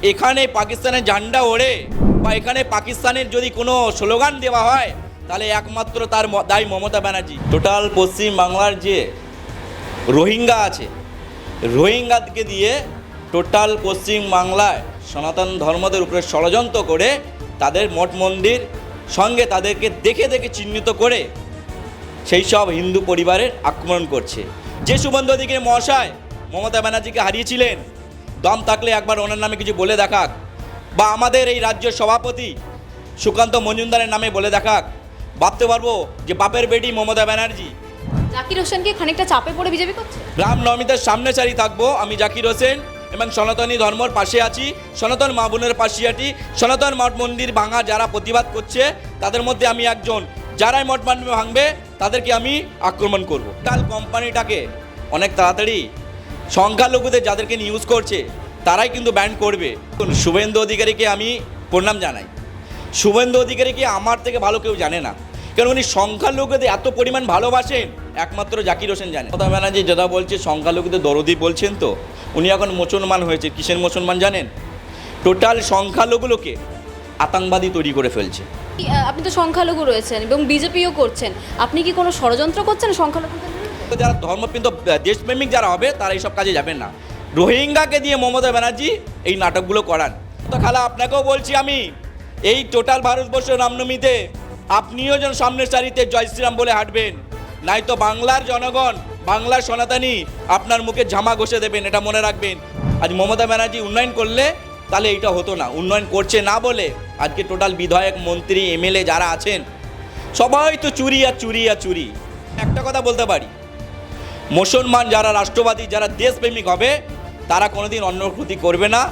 এখানে পাকিস্তানের ঝান্ডা ওড়ে বা এখানে পাকিস্তানের যদি কোনো স্লোগান দেওয়া হয় তাহলে একমাত্র তার দায়ী মমতা ব্যানার্জি। টোটাল পশ্চিম বাংলার যে রোহিঙ্গা আছে, রোহিঙ্গাকে দিয়ে টোটাল পশ্চিম বাংলায় সনাতন ধর্মদের উপরে ষড়যন্ত্র করে তাদের মঠ মন্দির সঙ্গে তাদেরকে দেখে দেখে চিহ্নিত করে সেই সব হিন্দু পরিবারের আক্রমণ করছে। যে শুভেন্দু অধিকারী মহাশয় মমতা ব্যানার্জিকে হারিয়েছিলেন, দম থাকলে একবার ওনার নামে কিছু বলে দেখাক, বা আমাদের এই রাজ্যের সভাপতি সুকান্ত মজুমদারের নামে বলে দেখাক, ভাবতে পারবো যে বাপের বেটি মমতা ব্যানার্জি। জাকির হোসেনকে খানিকটা চাপে পড়ে বিজেপি করছে। রামনবমীতে সামনে সারি থাকবো আমি জাকির হোসেন এবং সনাতনী ধর্মর পাশে আছি, সনাতন মা বোনের পাশে আছি। সনাতন মঠ মন্দির ভাঙা যারা প্রতিবাদ করছে তাদের মধ্যে আমি একজন। যারাই মঠ মন্দির ভাঙবে তাদেরকে আমি আক্রমণ করব। কাল কোম্পানিটাকে অনেক তাড়াতাড়ি সংখ্যালঘুদের যাদেরকে নিউজ করছে তারাই কিন্তু ব্যান করবে। শুভেন্দু অধিকারীকে আমি প্রণাম জানাই। শুভেন্দু অধিকারীকে আমার থেকে ভালো কেউ জানে না, কারণ উনি সংখ্যালঘুদের এত পরিমাণ ভালোবাসেন একমাত্র জাকির হোসেন জানেন। মমতা ব্যানার্জি যেটা বলছে সংখ্যালঘুদের দরদি বলছেন, তো উনি এখন মুসলমান হয়েছে। কিসের মুসলমান জানেন? টোটাল সংখ্যালঘুগুলোকে আতঙ্কবাদী তৈরি করে ফেলছে। আপনি তো সংখ্যালঘু রয়েছেন এবং বিজেপিও করছেন, আপনি কি কোনো ষড়যন্ত্র করছেন সংখ্যালঘুদের বিরুদ্ধে? যারা ধর্মপ্রিয় দেশপ্রেমিক যারা হবে তারা এইসব কাজে যাবেন না। রোহিঙ্গাকে দিয়ে মমতা ব্যানার্জি এই নাটকগুলো করান। তো খালা আপনাকেও বলছি আমি, এই টোটাল ভারতবর্ষের রামনবমীতে আপনিও যেন সামনের সারিতে জয় শ্রীরাম বলে হাঁটবেন, নাই তো বাংলার জনগণ, বাংলার সনাতনী আপনার মুখে জামা ঘষে দেবেন, এটা মনে রাখবেন। আজ মমতা ব্যানার্জি উন্নয়ন করলে তাহলে এইটা হতো না। উন্নয়ন করছে না বলে আজকে টোটাল বিধায়ক, মন্ত্রী, এমএলএ যারা আছেন সবাই তো চুরি আর চুরি আর চুরি। একটা কথা বলতে পারি, মুসলমান যারা রাষ্ট্রবাদী, যারা দেশপ্রেমিক হবে তারা কোনোদিন অন্যর ক্ষতি করবে না,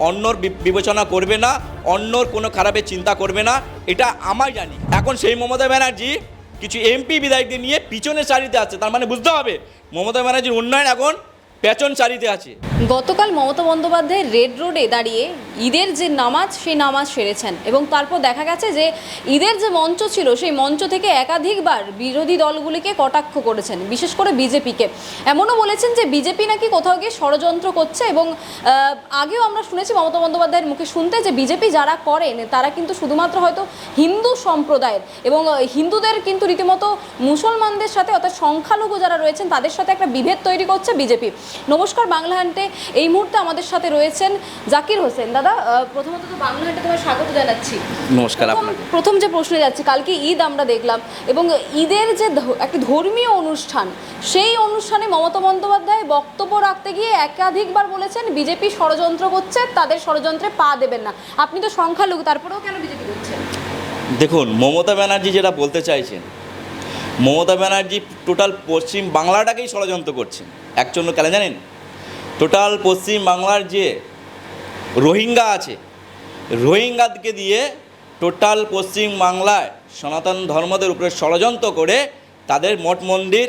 অন্যর বিবেচনা করবে না, অন্যর কোনো খারাপের চিন্তা করবে না, এটা আমায় জানি। এখন সেই মমতা ব্যানার্জি কিছু এমপি বিধায়কদের নিয়ে পিছনের সারিতে আছে, তার মানে বুঝতে হবে মমতা ব্যানার্জির উন্নয়ন এখন পেছন সারিতে আছে। গতকাল মমতা বন্দ্যোপাধ্যায় রেড রোডে দাঁড়িয়ে ঈদের যে নামাজ সেই নামাজ সেরেছেন এবং তারপর দেখা গেছে যে ঈদের যে মঞ্চ ছিল সেই মঞ্চ থেকে একাধিকবার বিরোধী দলগুলিকে কটাক্ষ করেছেন, বিশেষ করে বিজেপিকে। এমনও বলেছেন যে বিজেপি নাকি কোথাও গিয়ে ষড়যন্ত্র করছে এবং আগেও আমরা শুনেছি মমতা বন্দ্যোপাধ্যায়ের মুখে শুনতে যে বিজেপি যারা করেন তারা কিন্তু শুধুমাত্র হয়তো হিন্দু সম্প্রদায়ের এবং হিন্দুদের কিন্তু রীতিমতো মুসলমানদের সাথে অর্থাৎ সংখ্যালঘু যারা রয়েছেন তাদের সাথে একটা বিভেদ তৈরি করছে বিজেপি। নমস্কার, বাংলা হান্টে এই মুহূর্তে আমাদের সাথে রয়েছেন জাকির হোসেন। দাদা, প্রথমত তো বাংলা হান্টে তোমায় স্বাগত জানাচ্ছি। নমস্কার আপনাকে। প্রথম যে প্রশ্নে যাচ্ছে, কালকে ঈদ আমরা দেখলাম এবং ঈদের যে একটা ধর্মীয় অনুষ্ঠান, সেই অনুষ্ঠানে মমতা বন্দ্যোপাধ্যায় বক্তব্য রাখতে গিয়ে একাধিকবার বলেছেন বিজেপি ষড়যন্ত্র করছে, তাদের ষড়যন্ত্রে পা দেবেন না। আপনি তো সংখ্যালঘু, তারপরেও কেন বিজেপি করছেন? দেখুন, মমতা ব্যানার্জি যেটা বলতে চাইছেন, মমতা ব্যানার্জি টোটাল পশ্চিম বাংলাটাকেই ষড়যন্ত্র করছেন। একজন্য কেন জানেন? টোটাল পশ্চিম বাংলার যে রোহিঙ্গা আছে, রোহিঙ্গাকে দিয়ে টোটাল পশ্চিম বাংলায় সনাতন ধর্মদের উপরে ষড়যন্ত্র করে তাদের মঠ মন্দির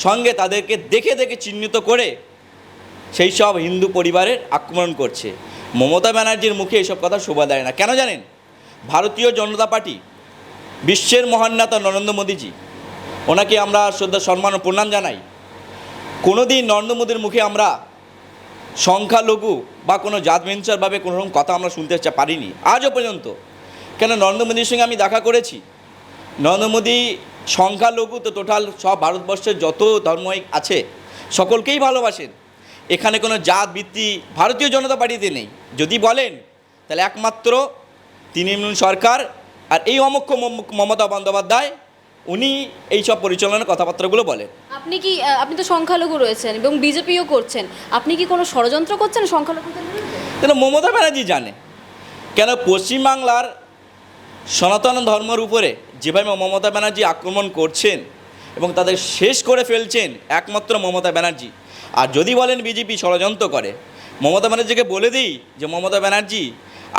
সঙ্গে তাদেরকে দেখে দেখে চিহ্নিত করে সেই সব হিন্দু পরিবারের আক্রমণ করছে। মমতা ব্যানার্জির মুখে এইসব কথা শোভা দেয় না। কেন জানেন? ভারতীয় জনতা পার্টি, বিশ্বের মহান নেতা নরেন্দ্র মোদীজি, ওনাকে আমরা শ্রদ্ধা, সম্মান ও প্রণাম জানাই। কোনো দিন নরেন্দ্র মোদীর মুখে আমরা সংখ্যালঘু বা কোনো জাতভেঞ্চারভাবে কোনো রকম কথা আমরা শুনতে পারিনি আজও পর্যন্ত। কেন? নরেন্দ্র মোদীর সঙ্গে আমি দেখা করেছি। নরেন্দ্র মোদী সংখ্যালঘু তো টোটাল সব ভারতবর্ষের যত ধর্ম আছে সকলকেই ভালোবাসেন। এখানে কোনো জাত ভিত্তি ভারতীয় জনতা পার্টিতে নেই। যদি বলেন তাহলে একমাত্র তৃণমূল সরকার আর এই অমুখ্য মমতা বন্দ্যোপাধ্যায়, উনি এইসব পরিচালনার কথাবার্তাগুলো বলেন। আপনি তো সংখ্যালঘু রয়েছেন এবং বিজেপিও করছেন, আপনি কি কোনো ষড়যন্ত্র করছেন সংখ্যালঘুদের বিরুদ্ধে? কেন? মমতা ব্যানার্জি জানে। কেন? পশ্চিমবাংলার সনাতন ধর্মের উপরে যেভাবে মমতা ব্যানার্জি আক্রমণ করছেন এবং তাদের শেষ করে ফেলছেন একমাত্র মমতা ব্যানার্জি। আর যদি বলেন বিজেপি ষড়যন্ত্র করে, মমতা ব্যানার্জিকে বলে দিই যে মমতা ব্যানার্জি,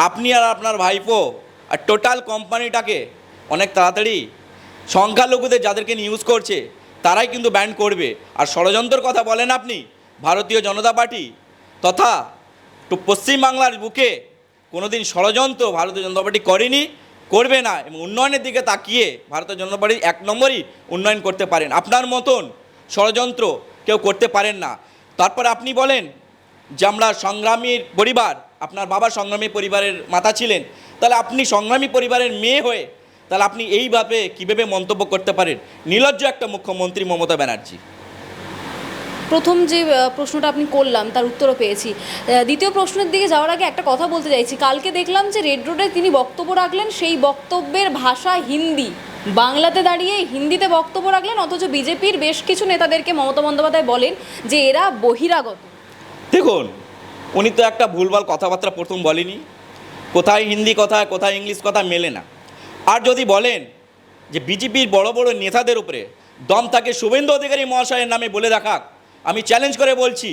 আপনি আর আপনার ভাইপো আর টোটাল কোম্পানিটাকে অনেক তাড়াতাড়ি সংখ্যালঘুদের যাদেরকে নিউজ করছে তারাই কিন্তু ব্যান করবে। আর ষড়যন্ত্রের কথা বলেন আপনি, ভারতীয় জনতা পার্টি তথা পশ্চিমবাংলার বুকে কোনোদিন ষড়যন্ত্র ভারতীয় জনতা পার্টি করেনি, করবে না। এবং উন্নয়নের দিকে তাকিয়ে ভারতীয় জনতা পার্টি 1 নম্বরই উন্নয়ন করতে পারেন। আপনার মতন ষড়যন্ত্র কেউ করতে পারেন না। তারপর আপনি বলেন যে আমরা সংগ্রামীর পরিবার, আপনার বাবা সংগ্রামী পরিবারের মাতা ছিলেন, তাহলে আপনি সংগ্রামী পরিবারের মেয়ে হয়ে তাহলে আপনি এইভাবে কীভাবে মন্তব্য করতে পারেন? নির্লজ্জ একটা মুখ্যমন্ত্রী মমতা ব্যানার্জি। প্রথম যে প্রশ্নটা আপনি করলাম তার উত্তরও পেয়েছি। দ্বিতীয় প্রশ্নের দিকে যাওয়ার আগে একটা কথা বলতে চাইছি। কালকে দেখলাম যে রেড রোডে তিনি বক্তব্য রাখলেন, সেই বক্তব্যের ভাষা হিন্দি, বাংলাতে দাঁড়িয়ে হিন্দিতে বক্তব্য রাখলেন, অথচ বিজেপির বেশ কিছু নেতাদেরকে মমতা বন্দ্যোপাধ্যায় বলেন যে এরা বহিরাগত। দেখুন, উনি তো একটা ভুলভাল কথাবার্তা প্রথম বলেনি, কোথায় হিন্দি কথা কোথায় ইংলিশ কথা মেলে না। আর যদি বলেন যে বিজেপির বড় বড় নেতাদের উপরে দম থাকে, শুভেন্দু অধিকারী মহাশয়ের নামে বলে দেখাক। আমি চ্যালেঞ্জ করে বলছি,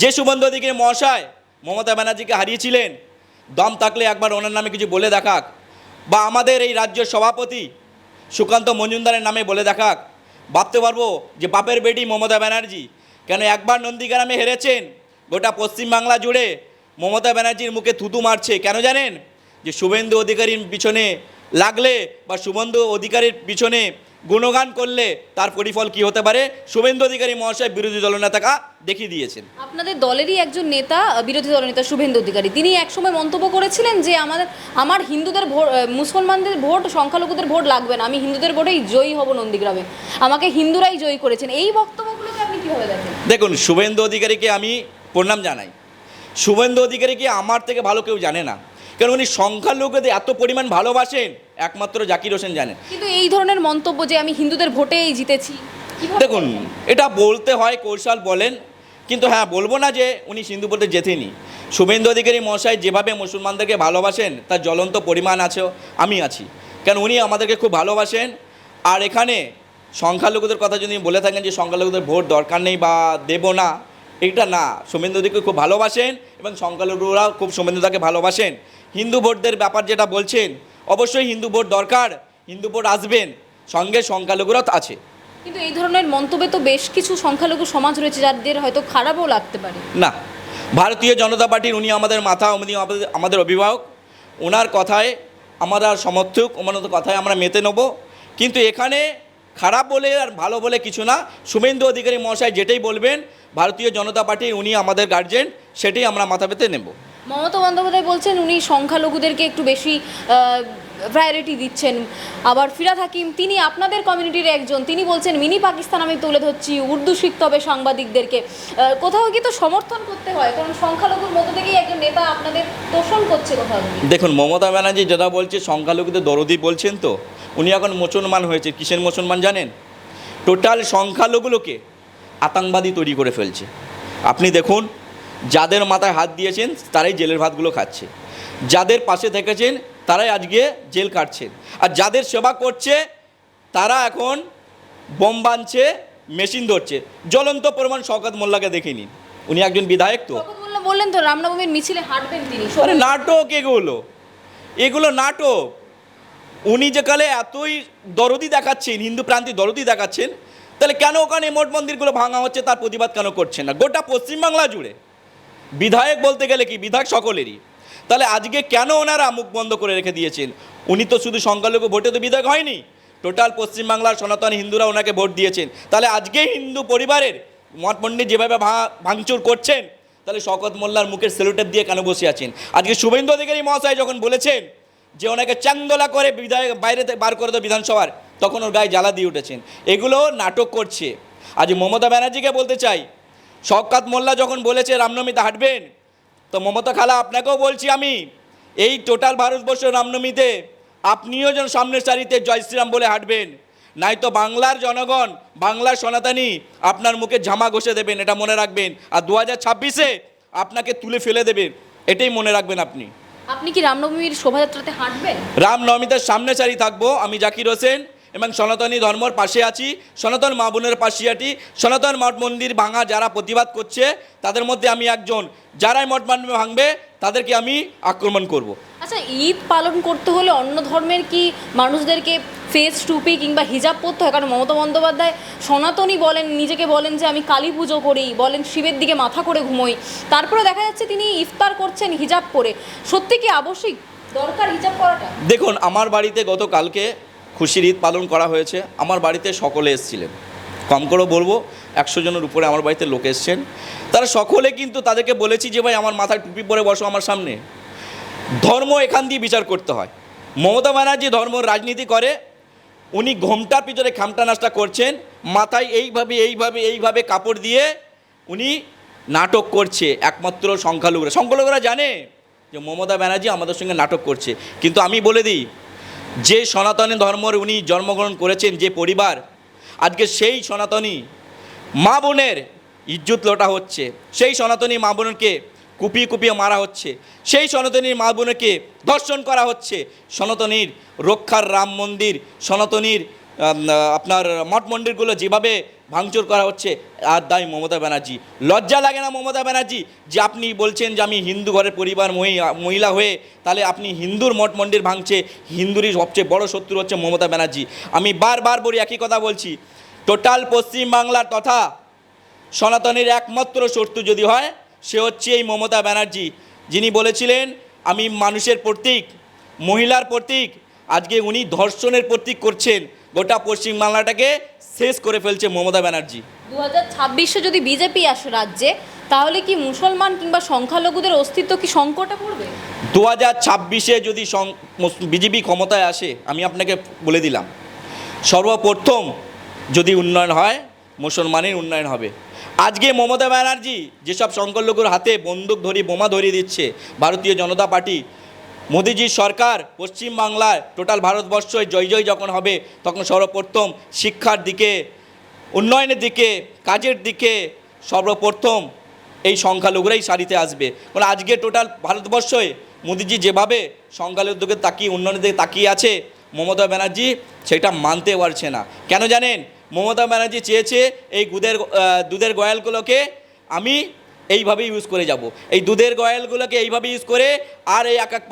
যে শুভেন্দু অধিকারী মহাশয় মমতা ব্যানার্জিকে হারিয়েছিলেন, দম থাকলে একবার ওনার নামে কিছু বলে দেখাক, বা আমাদের এই রাজ্যের সভাপতি সুকান্ত মজুমদারের নামে বলে দেখাক। ভাবতে পারবো যে বাপের বেটি মমতা ব্যানার্জি কেন একবার নন্দীগ্রামে হেরেছেন, গোটা পশ্চিমবাংলা জুড়ে মমতা ব্যানার্জির মুখে থুতু মারছে। কেন জানেন? যে শুভেন্দু অধিকারীর পিছনে লাগলে বা শুভেন্দু অধিকারীর পিছনে গুণগান করলে তার প্রতিফল কি হতে পারে, শুভেন্দু অধিকারী মহাশয় বিরোধী দলনেতাকে দেখিয়ে দিয়েছেন। আপনাদের দলেরই একজন নেতা, বিরোধী দলনেতা শুভেন্দু অধিকারী, তিনি একসময় মন্তব্য করেছিলেন যে আমার হিন্দুদের ভোট, মুসলমানদের ভোট, সংখ্যালঘুদের ভোট লাগবে না, আমি হিন্দুদের ভোটেই জয়ী হব নন্দীগ্রামে, আমাকে হিন্দুরাই জয়ী করেছেন। এই বক্তব্যগুলোকে আপনি কীভাবে দেখেন? দেখুন, শুভেন্দু অধিকারীকে আমি প্রণাম জানাই। শুভেন্দু অধিকারীকে আমার থেকে ভালো কেউ জানে না, কারণ উনি সংখ্যালঘুদের এত পরিমাণ ভালোবাসেন একমাত্র জাকির হোসেন জানেন। কিন্তু এই ধরনের মন্তব্য যে আমি হিন্দুদের ভোটেই জিতেছি, দেখুন, এটা বলতে হয় কৌশল বলেন, কিন্তু হ্যাঁ বলবো না যে উনি হিন্দু ভোটে জেতেনি। শুভেন্দু অধিকারী মহাশয় যেভাবে মুসলমানদেরকে ভালোবাসেন তার জ্বলন্ত পরিমাণ আছে, আমি আছি, কারণ উনি আমাদেরকে খুব ভালোবাসেন। আর এখানে সংখ্যালঘুদের কথা যদি বলে থাকেন যে সংখ্যালঘুদের ভোট দরকার নেই বা দেব না, এটা না। শুভেন্দু অধিকারী খুব ভালোবাসেন এবং সংখ্যালঘুরাও খুব শুভেন্দুদাকে ভালোবাসেন। হিন্দু ভোটদের ব্যাপার যেটা বলছেন, অবশ্যই হিন্দু ভোট দরকার, হিন্দু ভোট আসবেন, সঙ্গে সংখ্যালঘুরাও আছে। কিন্তু এই ধরনের মন্তব্যে তো বেশ কিছু সংখ্যালঘু সমাজ রয়েছে যাদের হয়তো খারাপও লাগতে পারে। না, ভারতীয় জনতা পার্টির উনি আমাদের মাথা, উনি আমাদের অভিভাবক, ওনার কথায় আমরা সমর্থক, ওনার কথায় আমরা মেতে নেব। কিন্তু এখানে খারাপ বলে আর ভালো বলে কিছু না। শুভেন্দু অধিকারী মহাশয় যেটাই বলবেন, ভারতীয় জনতা পার্টির উনি আমাদের গার্জেন, সেটাই আমরা মাথা পেতে নেব। মমতা বন্দ্যোপাধ্যায় বলছেন উনি সংখ্যালঘুদেরকে একটু বেশি প্রায়োরিটি দিচ্ছেন। আবার ফিরাদ হাকিম, তিনি আপনাদের কমিউনিটির একজন, তিনি বলছেন মিনি পাকিস্তান আমি তুলে ধরছি, উর্দু শিখতে হবে সাংবাদিকদেরকে। কোথাও কি তো সমর্থন করতে হয়, কারণ সংখ্যালঘুর মধ্যে থেকেই একজন নেতা আপনাদের তোষণ করছে কোথাও। দেখুন, মমতা ব্যানার্জি যেটা বলছে সংখ্যালঘুদের দরদি বলছেন, তো উনি এখন মুসলমান হয়েছে। কিসের মুসলমান জানেন? টোটাল সংখ্যালঘুগুলোকে আতঙ্কবাদী তৈরি করে ফেলছে। আপনি দেখুন, যাদের মাথায় হাত দিয়েছেন তারাই জেলের ভাতগুলো খাচ্ছে, যাদের পাশে থেকেছেন তারাই আজকে জেল কাটছেন, আর যাদের সেবা করছে তারা এখন বোম বানছে, মেশিন ধরছে। জ্বলন্ত প্রমাণ শওকত মোল্লাকে দেখে নিন, উনি একজন বিধায়ক। তো বললেন তো রামনবমীর মিছিলে হাঁটবেন তিনি। আরে নাটক, এগুলো নাটক। উনি যে কালে এতই দরদি দেখাচ্ছেন, হিন্দু প্রান্তিক দরদি দেখাচ্ছেন, তাহলে কেন ওখানে মঠ মন্দিরগুলো ভাঙা হচ্ছে তার প্রতিবাদ কেন করছেন না? গোটা পশ্চিমবাংলা জুড়ে বিধায়ক বলতে গেলে কি বিধায়ক সকলেরই, তাহলে আজকে কেন ওনারা মুখ বন্ধ করে রেখে দিয়েছেন? উনি তো শুধু সংখ্যালঘু ভোটে তো বিধায়ক হয়নি, টোটাল পশ্চিমবাংলার সনাতন হিন্দুরা ওনাকে ভোট দিয়েছেন। তাহলে আজকে হিন্দু পরিবারের মঠ মন্দির যেভাবে ভাঙচুর করছেন, তাহলে শওকত মোল্লার মুখের সেলুটেপ দিয়ে কেন বসে আছেন? আজকে শুভেন্দু অধিকারী মহাশয় যখন বলেছেন যে ওনাকে চাংদোলা করে বিধায়ক বাইরে বার করে দেয় বিধানসভার, তখন ওর গায়ে জ্বালা দিয়ে উঠেছেন। এগুলো নাটক করছে। আজ মমতা ব্যানার্জিকে বলতে চাই, শওকত মোল্লা যখন বলেছে রামনবমীতে হাঁটবেন, তো মমতা খালা আপনাকেও বলছি আমি, এই টোটাল ভারতবর্ষ রামনবমীতে আপনিও যেন সামনের সারিতে জয় শ্রীরাম বলে হাঁটবেন, নয়তো বাংলার জনগণ, বাংলার সনাতনী আপনার মুখে ঝামা ঘষে দেবেন, এটা মনে রাখবেন। আর 2026-এ আপনাকে তুলে ফেলে দেবে, এটাই মনে রাখবেন। আপনি কি রামনবমীর শোভাযাত্রাতে হাঁটবেন? রামনবমীতে সামনে সারি থাকবো আমি, জাকির হোসেন, এবং সনাতনী ধর্মর পাশে আছি, সনাতন মা বোনের পাশে আছি। সনাতন মঠ মন্দির ভাঙা যারা প্রতিবাদ করছে তাদের মধ্যে আমি একজন, যারাই মঠ মন্দির ভাঙবে তাদেরকে আমি আক্রমণ করব। আচ্ছা, ঈদ পালন করতে হলে অন্য ধর্মের কি মানুষদেরকে ফেস টুপি কিংবা হিজাব পরতে হয়? কারণ মমতা বন্দ্যোপাধ্যায় সনাতনী বলেন, নিজেকে বলেন যে আমি কালী পুজো করি, বলেন শিবের দিকে মাথা করে ঘুমোই, তারপরে দেখা যাচ্ছে তিনি ইফতার করছেন হিজাব পরে। সত্যি কি আবশ্যিক দরকার হিজাব পরাটা? দেখুন, আমার বাড়িতে গতকালকে খুশির ঈদ পালন করা হয়েছে, আমার বাড়িতে সকলে এসেছিলেন, কম করে বলবো 100 জনের উপরে আমার বাড়িতে লোক এসছেন, তারা সকলে কিন্তু তাদেরকে বলেছি যে ভাই আমার মাথায় টুপি পরে বসো আমার সামনে, ধর্ম এখান দিয়ে বিচার করতে হয়। মমতা ব্যানার্জি ধর্ম রাজনীতি করে, উনি ঘোমটার পিছনে খামটা নাস্তা করছেন, মাথায় এইভাবে কাপড় দিয়ে উনি নাটক করছে একমাত্র সংখ্যালঘুরা জানে যে মমতা ব্যানার্জি আমাদের সঙ্গে নাটক করছে। কিন্তু আমি বলে দিই, যে সনাতনী ধর্মের উনি জন্মগ্রহণ করেছেন যে পরিবার, আজকে সেই সনাতনী মা বোনের ইজ্জত লোটা হচ্ছে, সেই সনাতনী মা বোনকে কুপিয়ে মারা হচ্ছে, সেই সনাতনীর মা বোনকে ধর্ষণ করা হচ্ছে, সনাতনীর রক্ষার রাম মন্দির, সনাতনীর আপনার মঠ মন্দিরগুলো যেভাবে ভাঙচুর করা হচ্ছে, আর দায়ী মমতা ব্যানার্জি। লজ্জা লাগে না মমতা ব্যানার্জি যে আপনি বলছেন যে আমি হিন্দু ঘরের পরিবার মহিলা হয়ে, তাহলে আপনি হিন্দুর মঠ মন্দির ভাঙছে, হিন্দুরই সবচেয়ে বড় শত্রু হচ্ছে মমতা ব্যানার্জি। আমি বারবার বলি, একই কথা বলছি, টোটাল পশ্চিমবাংলার তথা সনাতনীর একমাত্র শত্রু যদি হয় সে হচ্ছে এই মমতা ব্যানার্জি, যিনি বলেছিলেন আমি মানুষের প্রতীক, মহিলার প্রতীক, আজকে উনি ধর্ষণের প্রতীক করছেন, গোটা পশ্চিমবাংলাটাকে শেষ করে ফেলছে মমতা ব্যানার্জি। 2026-এ যদি বিজেপি আসে রাজ্যে, তাহলে কি মুসলমান কিংবা সংখ্যালঘুদের অস্তিত্ব কি সংকটে পড়বে? 2026-এ যদি বিজেপি ক্ষমতায় আসে, আমি আপনাকে বলে দিলাম, সর্বপ্রথম যদি উন্নয়ন হয় মুসলমানের উন্নয়ন হবে। আজকে মমতা ব্যানার্জি যেসব সংখ্যালঘুর হাতে বন্দুক ধরিয়ে বোমা ধরিয়ে দিচ্ছে ভারতীয় জনতা পার্টি, মোদিজির সরকার পশ্চিমবাংলায় টোটাল ভারতবর্ষে জয় যখন হবে, তখন সর্বপ্রথম শিক্ষার দিকে, উন্নয়নের দিকে, কাজের দিকে সর্বপ্রথম এই সংখ্যালঘুরাই সারিতে আসবে। কারণ আজকে টোটাল ভারতবর্ষে মোদিজি যেভাবে সংখ্যালঘুর দিকে তাকিয়ে, উন্নয়নের দিকে তাকিয়ে আছে, মমতা ব্যানার্জি সেটা মানতে পারছে না। কেন জানেন? মমতা ব্যানার্জি চেয়েছে এই দুধের গয়ালগুলোকে আমি এইভাবে ইউজ করে যাব, এই দুধের গয়ালগুলোকে এইভাবে ইউজ করে, আর এই এক এক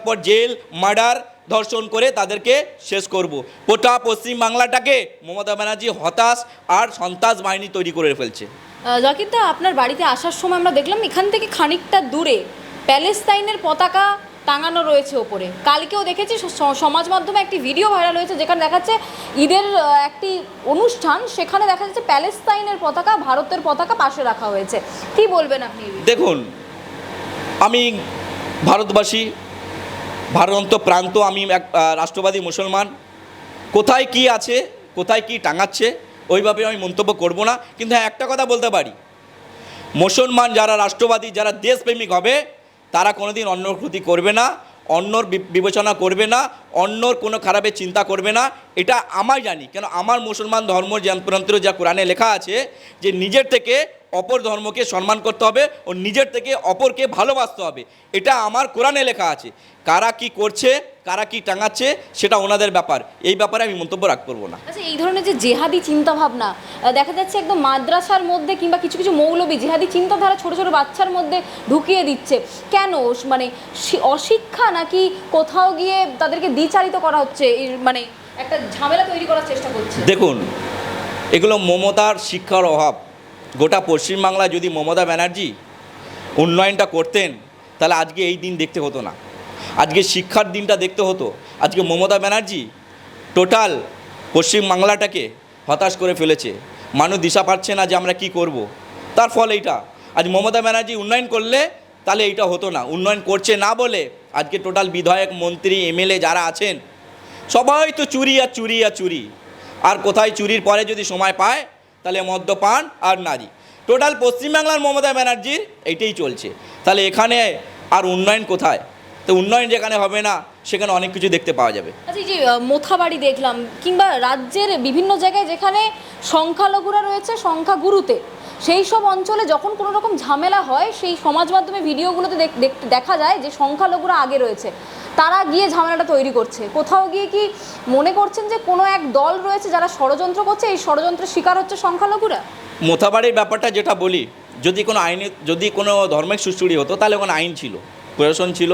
পর জেল, মার্ডার, ধর্ষণ করে তাদেরকে শেষ করব। গোটা পশ্চিমবাংলাটাকে মমতা ব্যানার্জি হতাশ আর সন্ত্রাস বাহিনী তৈরি করে ফেলছে। জাকিরদা, আপনার বাড়িতে আসার সময় আমরা দেখলাম এখান থেকে খানিকটা দূরে প্যালেস্তাইনের পতাকা টাঙানো রয়েছে ওপরে। কালকেও দেখেছি সমাজ মাধ্যমে একটি ভিডিও ভাইরাল হয়েছে, যেখানে দেখাচ্ছে ঈদের একটি অনুষ্ঠান, সেখানে দেখা যাচ্ছে প্যালেস্তাইনের পতাকা, ভারতের পতাকা পাশে রাখা হয়েছে। কি বলবেন আপনি? দেখুন, আমি ভারতবাসী, ভারত প্রান্ত, আমি এক রাষ্ট্রবাদী মুসলমান, কোথায় কি আছে, কোথায় কি টাঙাচ্ছে ওইভাবে আমি মন্তব্য করব না। কিন্তু হ্যাঁ, একটা কথা বলতে পারি, মুসলমান যারা রাষ্ট্রবাদী, যারা দেশপ্রেমিক হবে, তারা কোনোদিন অন্যর ক্ষতি করবে না, অন্যর বিবেচনা করবে না, অন্যর কোনো খারাপের চিন্তা করবে না। এটা আমার জানি, কেন আমার মুসলমান ধর্ম যন্ত্র যা কোরআনে লেখা আছে যে নিজের থেকে অপর ধর্মকে সম্মান করতে হবে ও নিজের থেকে অপরকে ভালোবাসতে হবে, এটা আমার কোরআনে লেখা আছে। কারা কি করছে, কারা কি টাঙাচ্ছে, সেটা ওনাদের ব্যাপার, এই ব্যাপারে আমি মন্তব্য রাখতে পারবো না। আচ্ছা, এই ধরনের যে জেহাদি চিন্তাভাবনা দেখা যাচ্ছে একদম মাদ্রাসার মধ্যে কিংবা কিছু কিছু মৌলবী জেহাদি চিন্তাধারা ছোট ছোট বাচ্চার মধ্যে ঢুকিয়ে দিচ্ছে, কেন? মানে অশিক্ষা, নাকি কোথাও গিয়ে তাদেরকে দ্বিচারিত করা হচ্ছে, মানে একটা ঝামেলা তৈরি করার চেষ্টা করছে? দেখুন, এগুলো মমতার শিক্ষার অভাব। গোটা পশ্চিমবাংলা যদি মমতা ব্যানার্জি উন্নয়নটা করতেন, তাহলে আজকে এই দিন দেখতে হতো না, আজকে শিক্ষার দিনটা দেখতে হতো। আজকে মমতা ব্যানার্জি টোটাল পশ্চিমবাংলাটাকে হতাশ করে ফেলেছে, মানুষ দিশা পাচ্ছে না যে আমরা কি করব। তার ফল এইটা, আজ মমতা ব্যানার্জি উন্নয়ন করলে তাহলে এইটা হতো না। উন্নয়ন করছে না বলে আজকে টোটাল বিধায়ক, মন্ত্রী, এমএলএ যারা আছেন সবাই তো চুরি আর চুরি আর চুরি, আর কোথায় চুরির পরে যদি সময় পায় তাহলে মদ্যপান আর নারী। টোটাল পশ্চিমবাংলার মমতা ব্যানার্জির এইটাই চলছে, তাহলে এখানে আর উন্নয়ন কোথায়? তো উন্নয়ন যেখানে হবে না সেখানে অনেক কিছু দেখতে পাওয়া যাবে। আচ্ছা, এই যে মোথাবাড়ি দেখলাম, কিংবা রাজ্যের বিভিন্ন জায়গায় যেখানে সংখ্যালঘুরা রয়েছে সংখ্যাগুরুতে, সেই সব অঞ্চলে যখন কোনো রকম ঝামেলা হয়, সেই সমাজ মাধ্যমে ভিডিওগুলোতে দেখা যায় যে সংখ্যালঘুরা আগে রয়েছে, তারা গিয়ে ঝামেলাটা তৈরি করছে। কোথাও গিয়ে কি মনে করছেন যে কোনো এক দল রয়েছে যারা ষড়যন্ত্র করছে, এই ষড়যন্ত্রের শিকার হচ্ছে সংখ্যালঘুরা? মোথাবাড়ির ব্যাপারটা যেটা বলি, যদি কোনো ধর্মের সুশ্রুড়ি হতো তাহলে ওখানে আইন ছিল, প্রশাসন ছিল,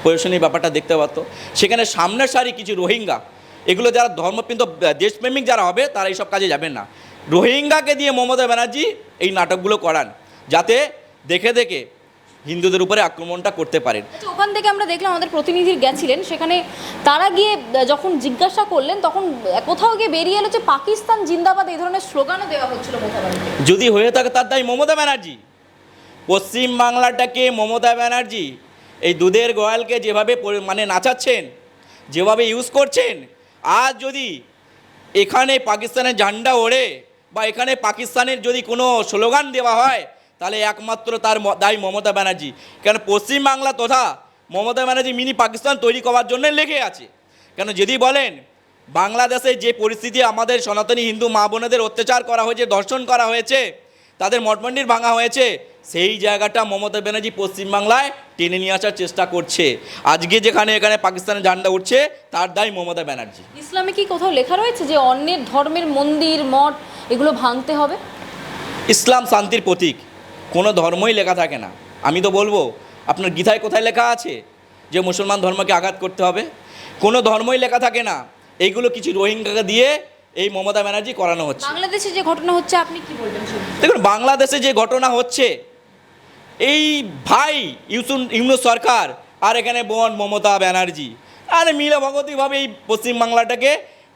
প্রশাসনের ব্যাপারটা দেখতে পারতো। সেখানে সামনের সারি কিছু রোহিঙ্গা, এগুলো যারা ধর্মপ্রিন্ত দেশপ্রেমিক যারা হবে তারা এইসব কাজে যাবেন না। রোহিঙ্গাকে দিয়ে মমতা ব্যানার্জি এই নাটকগুলো করান, যাতে দেখে হিন্দুদের উপরে আক্রমণটা করতে পারেন। আচ্ছা, ওখান থেকে আমরা দেখলাম আমাদের প্রতিনিধি গেছিলেন সেখানে, তারা গিয়ে যখন জিজ্ঞাসা করলেন তখন কোথাও গিয়ে বেরিয়ে এলো যে পাকিস্তান জিন্দাবাদ এই ধরনের স্লোগানও দেওয়া হচ্ছিল মমতা ব্যানার্জি। যদি হয়ে থাকে তার দায়ী মমতা ব্যানার্জি। পশ্চিম বাংলাটাকে মমতা ব্যানার্জি এই দুধের গোয়ালকে যেভাবে মানে নাচাচ্ছেন, যেভাবে ইউজ করছেন, আজ যদি এখানে পাকিস্তানের ঝান্ডা ওড়ে বা এখানে পাকিস্তানের যদি কোনো স্লোগান দেওয়া হয় তাহলে একমাত্র তার দায়ী মমতা ব্যানার্জি। কেন পশ্চিমবাংলা তথা মমতা ব্যানার্জি মিনি পাকিস্তান তৈরি করার জন্য লেগে আছে। কেন যদি বলেন বাংলাদেশে যে পরিস্থিতি, আমাদের সনাতনী হিন্দু মা বোনেদের অত্যাচার করা হয়েছে, ধর্ষণ করা হয়েছে, তাদের মঠমন্দির ভাঙা হয়েছে, সেই জায়গাটা মমতা ব্যানার্জি পশ্চিমবাংলায় টেনে নিয়ে আসার চেষ্টা করছে। আজকে যেখানে এখানে পাকিস্তানের ঝান্ডা উঠছে তার দায়ী মমতা ব্যানার্জি। ইসলামে কি কোথাও লেখা রয়েছে যে অন্যের ধর্মের মন্দির মঠ এগুলো ভাঙতে হবে? ইসলাম শান্তির প্রতীক, কোনো ধর্মই লেখা থাকে না। আমি তো বলবো আপনার গীতায় কোথায় লেখা আছে যে মুসলমান ধর্মকে আঘাত করতে হবে? কোনো ধর্মই লেখা থাকে না। এইগুলো কিছু রোহিঙ্গাকে দিয়ে এই মমতা ব্যানার্জি করানো হচ্ছে। বাংলাদেশে যে ঘটনা হচ্ছে আপনি কি বলবেন? দেখুন, বাংলাদেশে যে ঘটনা হচ্ছে, এই ভাই ইউনূস সরকার আর এখানে বোন মমতা ব্যানার্জি আর মিলভগতিভাবে এই পশ্চিমবাংলাটাকে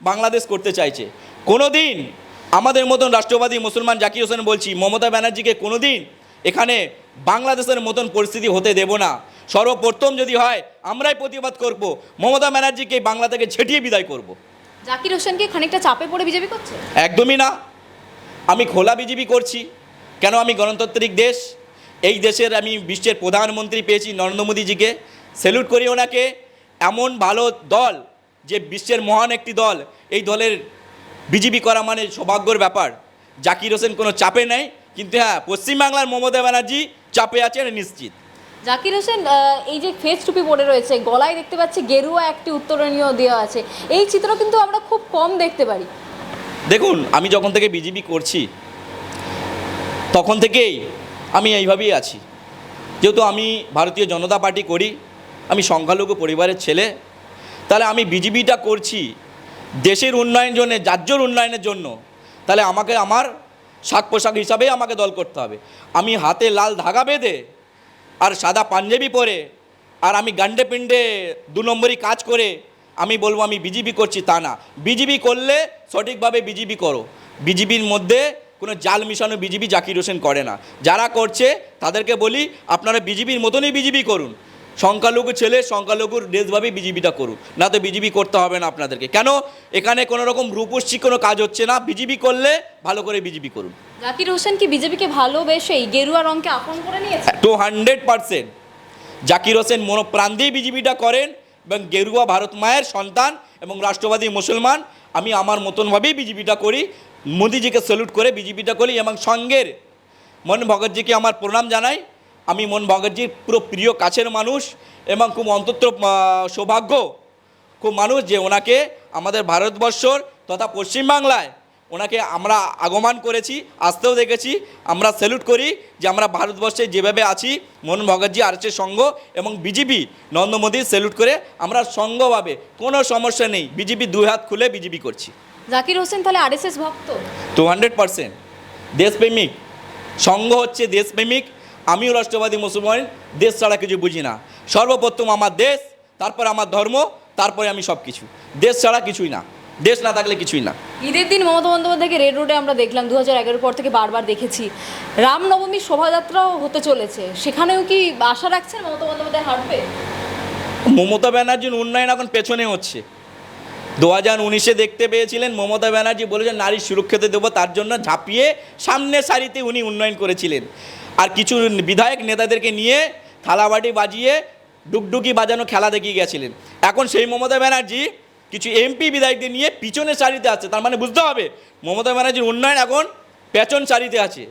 বাংলাদেশ করতে চাইছে। কোনো দিন আমাদের মতন রাষ্ট্রবাদী মুসলমান জাকির হোসেন বলছি, মমতা ব্যানার্জিকে কোনো দিন এখানে বাংলাদেশের মতন পরিস্থিতি হতে দেব না। সর্বপ্রথম যদি হয় আমরাই প্রতিবাদ করব, মমতা ব্যানার্জিকে বাংলা থেকে ছেটিয়ে বিদায় করব। জাকির হোসেনকে খানিকটা চাপে পড়ে বিজেপি করছে? একদমই না, আমি খোলা বিজেপি করছি। কেন? আমি গণতান্ত্রিক দেশ, এই দেশের আমি বিশ্বের প্রধানমন্ত্রী পেয়েছি নরেন্দ্র মোদীজিকে, স্যালুট করি ওনাকে। এমন ভালো দল যে বিশ্বের মহান একটি দল, এই দলের বিজেপি করা মানে সৌভাগ্যের ব্যাপার। জাকির হোসেন কোনো চাপে নেই, কিন্তু হ্যাঁ পশ্চিমবাংলার মমতা ব্যানার্জি চাপে আছেন নিশ্চিত। জাকির হোসেন এই যে ফেস টুপি পরে রয়েছে, গলায় দেখতে পাচ্ছি গেরুয়া একটি উত্তরণীয় দেওয়া আছে, এই চিত্র কিন্তু আমরা খুব কম দেখতে পারি। দেখুন, আমি যখন থেকে বিজেপি করছি তখন থেকেই আমি এইভাবেই আছি। যেহেতু আমি ভারতীয় জনতা পার্টি করি, আমি সংখ্যালঘু পরিবারের ছেলে, তাহলে আমি বিজেপিটা করছি দেশের উন্নয়নের জন্য, রাজ্যের উন্নয়নের জন্য। তাহলে আমাকে আমার শাক পোশাক হিসাবেই আমাকে দল করতে হবে। আমি হাতে লাল ধাগা বেঁধে আর সাদা পাঞ্জাবি পরে আর আমি গান্ডে পিণ্ডে 2 নম্বরই কাজ করে আমি বলবো আমি বিজেপি করছি, তা না। বিজেপি করলে সঠিকভাবে বিজেপি করো। বিজেপির মধ্যে কোনো জাল মিশানো বিজেপি জাকির হোসেন করে না। যারা করছে তাদেরকে বলি আপনারা বিজেপির মতনই বিজেপি করুন। সংখ্যালঘু ছেলে সংখ্যালঘুর দেশভাবে বিজেপিটা করুন, না তো বিজেপি করতে হবে না আপনাদেরকে। কেন? এখানে কোনো রকম রূপসী কোনো কাজ হচ্ছে না। বিজেপি করলে ভালো করে বিজেপি করুন। জাকির হোসেন কি বিজেপিকে ভালোবেসেই গেরুয়া রঙকে আপন করে নিয়েছে? 200% জাকির হোসেন মনোপ্রাণ দিয়ে বিজেপিটা করেন এবং গেরুয়া ভারত মায়ের সন্তান এবং রাষ্ট্রবাদী মুসলমান। আমি আমার মতনভাবেই বিজেপিটা করি, মোদিজিকে স্যালুট করে বিজেপিটা করি এবং সঙ্গের মোহন ভগতজিকে আমার প্রণাম জানাই। আমি মোহন ভগতজির পুরো প্রিয় কাছের মানুষ এবং খুব অন্তত সৌভাগ্য খুব মানুষ যে ওনাকে আমাদের ভারতবর্ষর তথা পশ্চিমবাংলায় ওনাকে আমরা আগমন করেছি, আসতেও দেখেছি। আমরা স্যালুট করি যে আমরা ভারতবর্ষে যেভাবে আছি, মোহন ভগতজি আরএসএস সংঘ এবং বিজেপি নরেন্দ্র মোদী স্যালুট করে আমরা সংঘভাবে কোনো সমস্যা নেই, বিজেপি 2 হাত খুলে বিজেপি করছি। জাকির হোসেন তাহলে আরএসএস ভক্ত? 200% দেশপ্রেমিক। সংঘ হচ্ছে দেশপ্রেমিক। আমিও রাষ্ট্রবাদী মুসলমান, দেশ ছাড়া কিছু বুঝি না। সর্বপ্রথম আমার দেশ, তারপর আমার ধর্ম, তারপরে আমি সব কিছু। দেশ ছাড়া কিছুই না, দেশ না থাকলে কিছুই না। ঈদের দিন মমতা বন্দ্যোপাধ্যায়কে রেড রোডে আমরা দেখলাম, 2011 পর থেকে বারবার দেখেছি। রামনবমীর শোভাযাত্রাও হতে চলেছে, সেখানেও কি আশা রাখছেন মমতা বন্দ্যোপাধ্যায় হাঁটবে? মমতা ব্যানার্জির উন্নয়ন এখন পেছনে হচ্ছে। 2019-এ দেখতে পেয়েছিলেন মমতা ব্যানার্জি বলেছেন নারী সুরক্ষিত দেবো, তার জন্য ঝাঁপিয়ে সামনের সারিতে উনি উন্নয়ন করেছিলেন। আর কিছু বিধায়ক নেতাদেরকে নিয়ে থালাবাটি বাজিয়ে ডুগডুগি বাজানো খেলা দেখিয়ে গেছিলেন। এখন সেই মমতা ব্যানার্জি কিছু এমপি বিধায়কদের নিয়ে পিছনের সারিতে আছে। তার মানে বুঝতে হবে মমতা ব্যানার্জির উন্নয়ন এখন পেছন সারিতে আছে।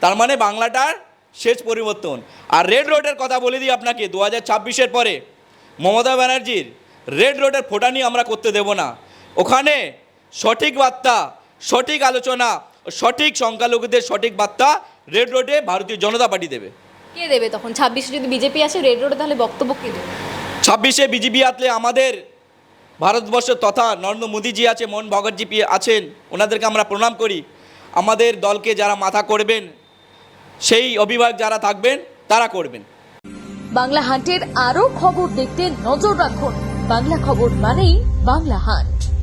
তার মানে বাংলাটার শেষ পরিবর্তন। আর রেড রোডের কথা বলে দিই আপনাকে, 2026-এর পরে মমতা ব্যানার্জির রেড রোডের ফোটা নিয়ে আমরা করতে দেব না। ওখানে সঠিক বার্তা, সঠিক আলোচনা, সঠিক সংখ্যালঘুদের সঠিক বার্তা রেড রোডে ভারতীয় জনতা পার্টি দেবে। কে দেবে তখন? 26-এ যদি বিজেপি আসে রেড রোডে, তাহলে বক্তব্য কে দেবে? 26-এ বিজেপি আসলে আমাদের ভারতবর্ষের তথা নরেন্দ্র মোদীজি আছে, মোহন ভগতজি আছেন, ওনাদেরকে আমরা প্রণাম করি। আমাদের দলকে যারা মাথা করবেন, সেই অভিভাবক যারা থাকবেন তারা করবেন। বাংলা হান্টের আরও খবর দেখতে নজর রাখুন। বাংলা খবর মানেই বাংলা হান্ট।